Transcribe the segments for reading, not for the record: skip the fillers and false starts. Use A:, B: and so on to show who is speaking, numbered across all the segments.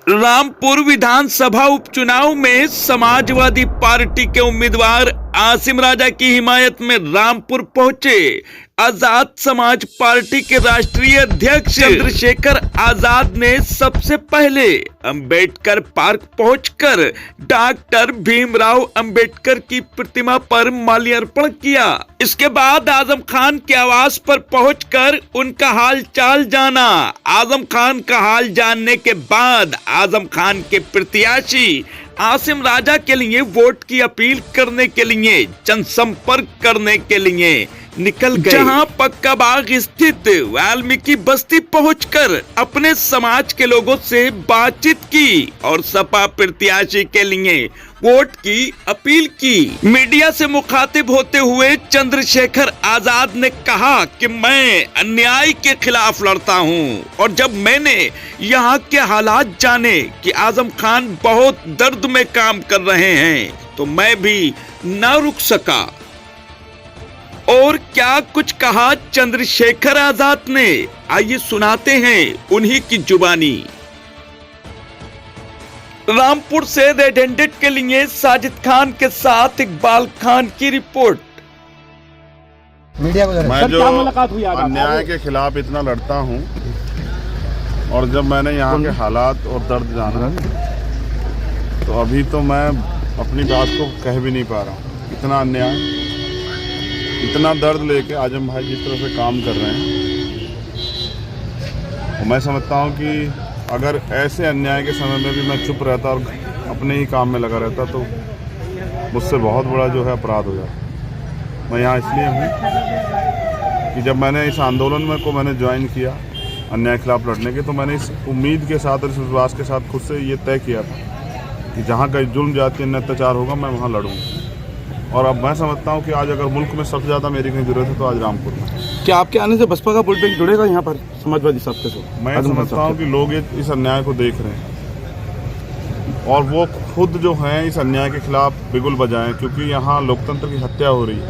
A: रामपुर विधानसभा उपचुनाव में समाजवादी पार्टी के उम्मीदवार आसिम राजा की हिमायत में रामपुर पहुंचे आजाद समाज पार्टी के राष्ट्रीय अध्यक्ष चंद्रशेखर आजाद ने सबसे पहले अंबेडकर पार्क पहुंचकर डॉक्टर भीमराव अंबेडकर की प्रतिमा पर माल्यार्पण किया। इसके बाद आजम खान के आवास पर पहुंचकर उनका हाल चाल जाना। आजम खान का हाल जानने के बाद आजम खान के प्रत्याशी आसिम राजा के लिए वोट की अपील करने के लिए जनसंपर्क करने के लिए निकल गए, जहां पक्का बाग स्थित वाल्मीकि बस्ती पहुंचकर अपने समाज के लोगों से बातचीत की और सपा प्रत्याशी के लिए वोट की अपील की। मीडिया से मुखातिब होते हुए चंद्रशेखर आजाद ने कहा कि मैं अन्याय के खिलाफ लड़ता हूं और जब मैंने यहां के हालात जाने कि आजम खान बहुत दर्द में काम कर रहे हैं तो मैं भी न रुक सका। और क्या कुछ कहा चंद्रशेखर आजाद ने, आइए सुनाते हैं उन्हीं की जुबानी। रामपुर से रेड हैंडेड के लिए साजिद खान के साथ इकबाल खान की रिपोर्ट।
B: मैं जो अन्याय के खिलाफ इतना लड़ता हूं और जब मैंने यहाँ के हालात और दर्द जाना तो अभी तो मैं अपनी बात को कह भी नहीं पा रहा हूँ। इतना अन्याय, इतना दर्द लेके आजम भाई जिस तरह से काम कर रहे हैं, और मैं समझता हूँ कि अगर ऐसे अन्याय के समय में भी मैं चुप रहता और अपने ही काम में लगा रहता तो मुझसे बहुत बड़ा जो है अपराध हो जाता। मैं यहाँ इसलिए हूँ कि जब मैंने इस आंदोलन में को मैंने ज्वाइन किया अन्याय के खिलाफ लड़ने के, तो मैंने इस उम्मीद के साथ और इस विश्वास के साथ खुद से ये तय किया था कि जहाँ कहीं जुल्म जाति अन्य अत्याचार होगा मैं वहाँ लड़ूंगा। और अब मैं समझता हूँ कि आज अगर मुल्क में सबसे ज़्यादा मेरी कहीं जरूरत है तो आज रामपुर में।
C: क्या आपके आने से बसपा का वोट बैंक जुड़ेगा यहाँ पर समाजवादी साहब के साथ?
B: मैं समझता हूँ कि लोग इस अन्याय को देख रहे हैं और वो खुद जो हैं इस अन्याय के खिलाफ बिगुल बजाएं, क्योंकि यहाँ लोकतंत्र की हत्या हो रही है।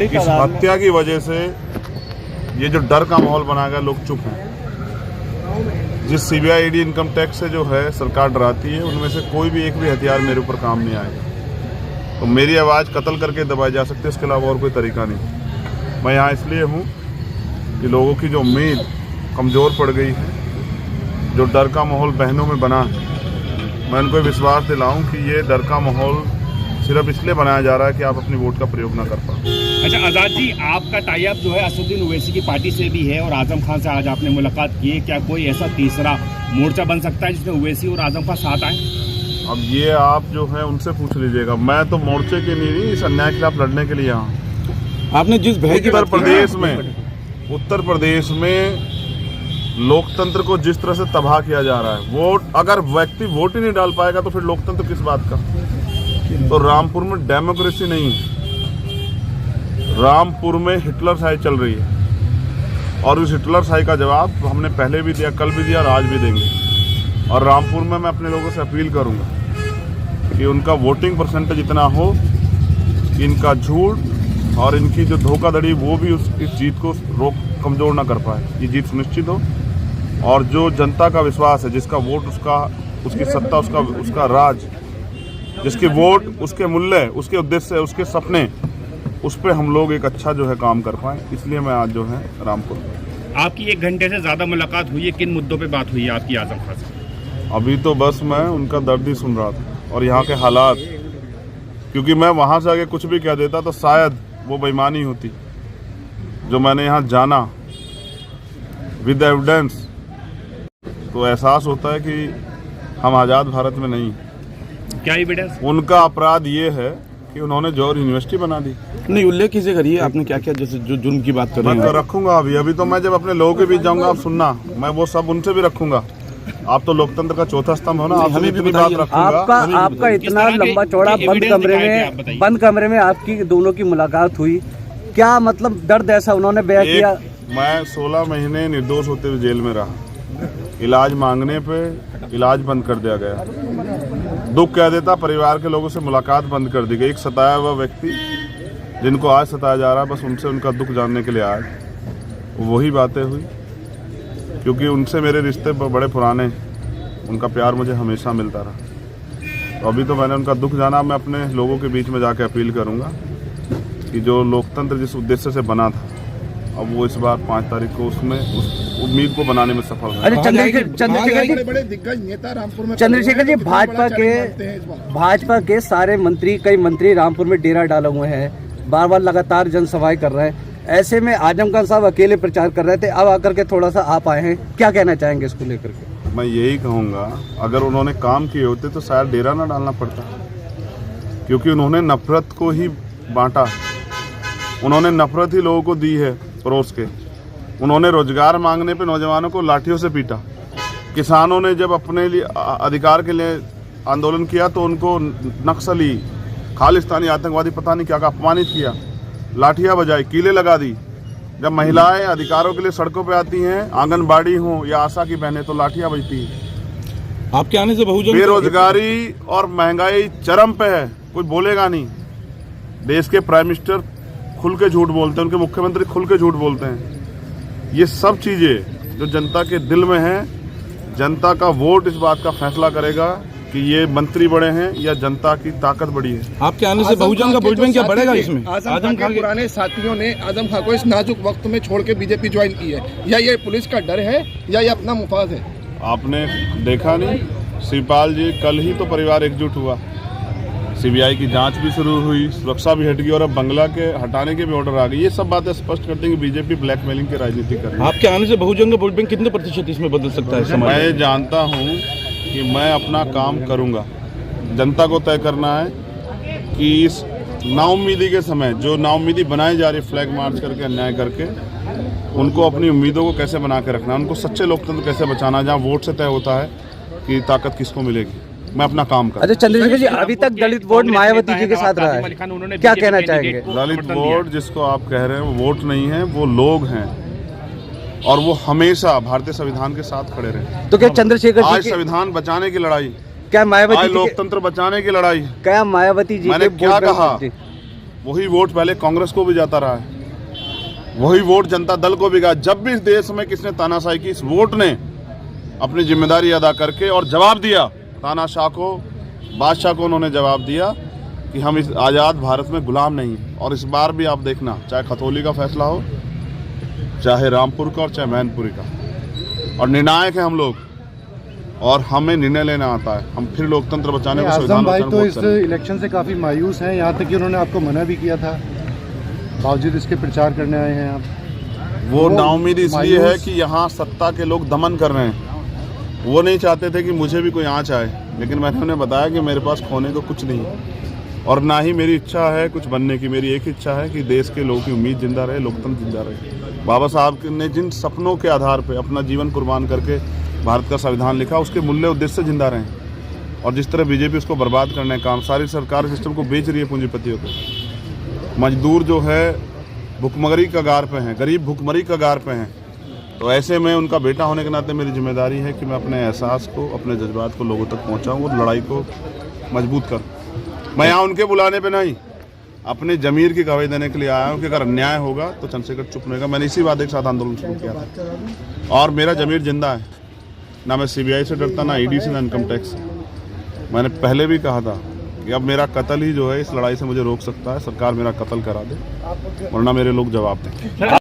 B: इस हत्या की वजह से ये जो डर का माहौल बनाया गया, लोग चुप हैं। जिस CBI ED इनकम टैक्स से जो है सरकार डराती है, उनमें से कोई भी एक भी हथियार मेरे ऊपर काम नहीं आएगा। तो मेरी आवाज़ कत्ल करके दबाई जा सकती है, इसके अलावा और कोई तरीका नहीं। मैं यहाँ इसलिए हूँ कि लोगों की जो उम्मीद कमज़ोर पड़ गई है, जो डर का माहौल बहनों में बना है, मैं उनको विश्वास दिलाऊं कि ये डर का माहौल सिर्फ इसलिए बनाया जा रहा है कि आप अपनी वोट का प्रयोग ना कर पाओ।
D: अच्छा आज़ाद जी, आपका टाई अप जो है असदुद्दीन ओवैसी की पार्टी से भी है और आजम खान से आज आपने मुलाकात की है। क्या कोई ऐसा तीसरा मोर्चा बन सकता है जिसमें ओवैसी और आजम का साथ आए?
B: अब ये आप जो है उनसे पूछ लीजिएगा। मैं तो मोर्चे के लिए नहीं, इस अन्याय के खिलाफ लड़ने के लिए यहाँ।
C: आपने जिस भय की
B: उत्तर प्रदेश में लोकतंत्र को जिस तरह से तबाह किया जा रहा है, वोट अगर व्यक्ति वोट ही नहीं डाल पाएगा तो फिर लोकतंत्र किस बात का? तो रामपुर में डेमोक्रेसी नहीं है, रामपुर में हिटलरशाही चल रही है और उस हिटलरशाही का जवाब हमने पहले भी दिया, कल भी दिया और आज भी देंगे। और रामपुर में मैं अपने लोगों से अपील करूंगा कि उनका वोटिंग परसेंटेज इतना हो कि इनका झूठ और इनकी जो धोखाधड़ी वो भी इस जीत को कमज़ोर ना कर पाए, ये जीत सुनिश्चित हो। और जो जनता का विश्वास है, जिसका वोट उसकी सत्ता, उसका राज, जिसके वोट उसके मूल्य, उसके उद्देश्य, उसके सपने, उस पर हम लोग एक अच्छा जो है काम कर पाएँ। इसलिए मैं आज जो है रामपुर में।
D: आपकी 1 घंटे से ज़्यादा मुलाकात हुई है, किन मुद्दों पर बात हुई है आपकी आजम खान से?
B: अभी तो बस मैं उनका दर्द ही सुन रहा था और यहाँ के हालात, क्योंकि मैं वहाँ से आगे कुछ भी कह देता तो शायद वो बेईमानी होती। जो मैंने यहाँ जाना विद एविडेंस, तो एहसास होता है कि हम आज़ाद भारत में नहीं।
D: क्या एविडेंस?
B: उनका अपराध ये है कि उन्होंने जौहर यूनिवर्सिटी बना दी।
C: नहीं, उल्लेख कीजिए, करिए आपने क्या किया, जैसे जो जुर्म की बात कर रहे हैं।
B: मैं तो रखूंगा अभी तो मैं जब अपने लोगों के बीच जाऊंगा, आप सुनना, मैं वो सब उनसे भी रखूंगा। आप तो लोकतंत्र का चौथा स्तंभ हो ना, आप हमें भी बात रखूंगा।
E: आपका इतना लंबा चौड़ा बंद कमरे में आपकी दोनों की मुलाकात हुई, क्या मतलब दर्द ऐसा उन्होंने बयां किया?
B: मैं 16 महीने निर्दोष होते हुए जेल में रहा, इलाज मांगने पे इलाज बंद कर दिया गया, दुख कह देता, परिवार के लोगों से मुलाकात बंद कर दी गई। एक सताया हुआ व्यक्ति जिनको आज सताया जा रहा है, बस उनसे उनका दुख जानने के लिए आज वही बातें हुई, क्योंकि उनसे मेरे रिश्ते बड़े पुराने, उनका प्यार मुझे हमेशा मिलता रहा। तो अभी तो मैंने उनका दुख जाना, मैं अपने लोगों के बीच में जाके अपील करूंगा कि जो लोकतंत्र जिस उद्देश्य से बना था, अब वो इस बार 5 तारीख को उसमें उस उम्मीद को बनाने में सफल रहे।
E: अरे चंद्रशेखर
F: दिग्गज नेता रामपुर में
E: जी, भाजपा के सारे मंत्री, कई मंत्री रामपुर में डेरा डाले हुए हैं, बार बार लगातार जनसभाएं कर रहे हैं। ऐसे में आजम खान साहब अकेले प्रचार कर रहे थे, अब आकर के थोड़ा सा आप आए हैं, क्या कहना चाहेंगे इसको लेकर के?
B: मैं यही कहूँगा, अगर उन्होंने काम किए होते तो शायद डेरा ना डालना पड़ता, क्योंकि उन्होंने नफरत को ही बांटा, उन्होंने नफरत ही लोगों को दी है परोस के। उन्होंने रोजगार मांगने पे नौजवानों को लाठियों से पीटा। किसानों ने जब अपने लिए अधिकार के लिए आंदोलन किया तो उनको नक्सली, खालिस्तानी, आतंकवादी पता नहीं क्या अपमानित किया, लाठियां बजाई, कीले लगा दी। जब महिलाएं अधिकारों के लिए सड़कों पे आती हैं, आंगनबाड़ी हो या आशा की बहनें, तो लाठियां बजती है।
C: आपके आने से बहुजन
B: बेरोजगारी और महंगाई चरम पे है, कोई बोलेगा नहीं। देश के प्राइम मिनिस्टर खुल के झूठ बोलते हैं, उनके मुख्यमंत्री खुल के झूठ बोलते हैं। ये सब चीजें जो जनता के दिल में है, जनता का वोट इस बात का फैसला करेगा कि ये मंत्री बड़े हैं या जनता की ताकत बड़ी है।
C: आपके आने से बहुजन का वोट बैंक क्या बढ़ेगा इसमें?
F: आजम खान के पुराने साथियों ने आजम खान को इस नाजुक वक्त में छोड़ के बीजेपी ज्वाइन की है, या ये पुलिस का डर है या ये अपना मुफाद है?
B: आपने देखा नहीं, शिवपाल जी, कल ही तो परिवार एकजुट हुआ, सीबीआई की जांच भी शुरू हुई, सुरक्षा भी हट गई और अब बंगला के हटाने के भी ऑर्डर आ गए। ये सब बातें स्पष्ट करते हैं कि बीजेपी ब्लैकमेलिंग की राजनीति कर रही है।
C: आपके आने से बहुजन का वोट बैंक कितने प्रतिशत इसमें बदल सकता है समाज?
B: मैं जानता हूँ कि मैं अपना काम करूँगा। जनता को तय करना है कि इस नाउम्मीदी के समय जो नाउम्मीदी बनाई जा रही, फ्लैग मार्च करके, अन्याय करके, उनको अपनी उम्मीदों को कैसे बना के रखना है, उनको सच्चे लोकतंत्र कैसे बचाना, जहाँ वोट से तय होता है कि ताकत किसको मिलेगी। मैं अपना काम कर।
E: अच्छा चंद्रशेखर जी, अभी तक दलित वोट मायावती जी के साथ रहा है, क्या कहना चाहेंगे?
B: दलित वोट जिसको आप कह रहे हैं वो वोट नहीं है, वो लोग हैं, और वो हमेशा भारतीय संविधान के साथ खड़े रहे।
E: तो क्या चंद्रशेखर जी,
B: आज संविधान बचाने की लड़ाई,
E: क्या मायावती
B: आज लोकतंत्र बचाने की लड़ाई,
E: क्या मायावती जी?
B: मैंने क्या कहा, वही वोट पहले कांग्रेस को भी जाता रहा है, वही वोट जनता दल को भी गया। जब भी इस देश में किसने तानाशाही की, इस वोट ने अपनी जिम्मेदारी अदा करके और जवाब दिया। तानाशाह को, बादशाह को उन्होंने जवाब दिया कि हम इस आज़ाद भारत में गुलाम नहीं हैं। और इस बार भी आप देखना, चाहे खतौली का फैसला हो, चाहे रामपुर का और चाहे मैनपुरी का, और निर्णायक हैं हम लोग, और हमें निर्णय लेना आता है। हम फिर लोकतंत्र बचाने को,
G: आजम भाई तो इस इलेक्शन से काफ़ी मायूस हैं, यहाँ तक कि उन्होंने आपको मना भी किया था, बावजूद इसके प्रचार करने आए हैं आप।
B: वो नाउम्मीद इसलिए है कि यहाँ सत्ता के लोग दमन कर रहे हैं। वो नहीं चाहते थे कि मुझे भी कोई आँच आए, लेकिन मैंने उन्हें बताया कि मेरे पास खोने को कुछ नहीं है, और ना ही मेरी इच्छा है कुछ बनने की। मेरी एक इच्छा है कि देश के लोगों की उम्मीद जिंदा रहे, लोकतंत्र जिंदा रहे। बाबा साहब ने जिन सपनों के आधार पर अपना जीवन कुर्बान करके भारत का संविधान लिखा, उसके मूल्य उद्देश्य जिंदा रहें। और जिस तरह बीजेपी उसको बर्बाद करने का काम, सारी सरकार सिस्टम को बेच रही है पूंजीपतियों को। मजदूर जो है भुखमरी कगार पे हैं, गरीब भुखमरी कगार पे हैं। तो ऐसे में उनका बेटा होने के नाते मेरी जिम्मेदारी है कि मैं अपने एहसास को, अपने जज्बात को लोगों तक पहुंचाऊं और लड़ाई को मजबूत करूं। मैं यहाँ उनके बुलाने पे नहीं, अपने जमीर की गवाही देने के लिए आया हूँ कि अगर अन्याय होगा तो चंद्रशेखर चुप रहेगा। मैंने इसी वादे के साथ आंदोलन शुरू किया था, और मेरा जमीर जिंदा है। ना मैं सीबीआई से डरता, ना ईडी से, ना इनकम टैक्स से। मैंने पहले भी कहा था कि अब मेरा कत्ल ही जो है इस लड़ाई से मुझे रोक सकता है। सरकार मेरा कत्ल करा दे, वरना मेरे लोग जवाब दें।